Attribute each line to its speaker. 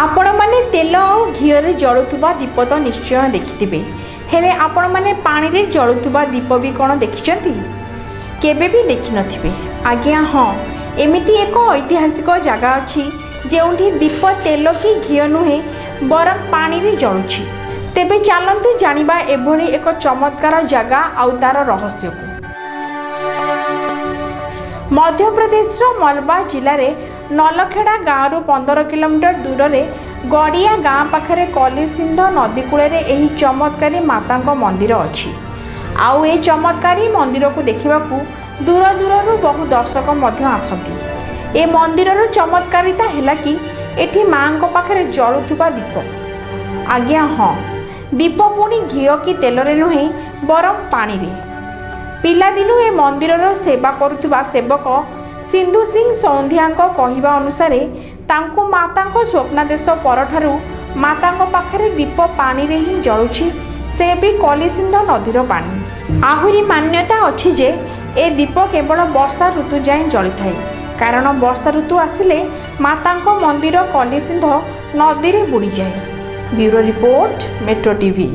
Speaker 1: आपण मैंने तेल और घीरे जलुवा दीप तो निश्चय देखिथे हेले आपण मैंने पानी रे जलुवा दीप भी कौन देखिं केबे भी देखि नथिबे। आज्ञा हाँ, एमिति एक ऐतिहासिक जगह अच्छी जोठी दीप तेल कि घी नुहे बरम पानी रे जलुछि। तेबे चलतु जानिबा एभली एक चमत्कार जगह आउ तार रहस्य को। मध्य प्रदेश मलबा जिले में नलखेड़ा गाँव 15 किलोमीटर दूर में गड़िया गाँ पाखरे कलिसिंध नदी कूल यही चमत्कारी माता मंदिर अच्छी। आउ ए चमत्कारी मंदिर को देखा दूर दूर बहु दर्शक आसती। ए मंदिर चमत्कारिता है कि एठी माँ पाखरे जलुवा दीप। आज्ञा हाँ, दीप पुणी घी कि तेल नुहे बरम पानी रे। पिलादिनु ए मंदिर सेवा करुवा सेवक सिंधु सिंह सौंधिया कहवा अनुसार तांको माता स्वप्नादेश परठारु माता पाखरे दीप पानी रे ही जलुछि, से भी कलिसिंध नदीर पानी। आहुरी मान्यता अच्छी जे ए दीप केवल वर्षा ऋतु जाए जली थाए, कारण वर्षा ऋतु आसिले माता मंदिर कलिसिंध नदी रे बुड़ी जाए। Bureau report, metro TV.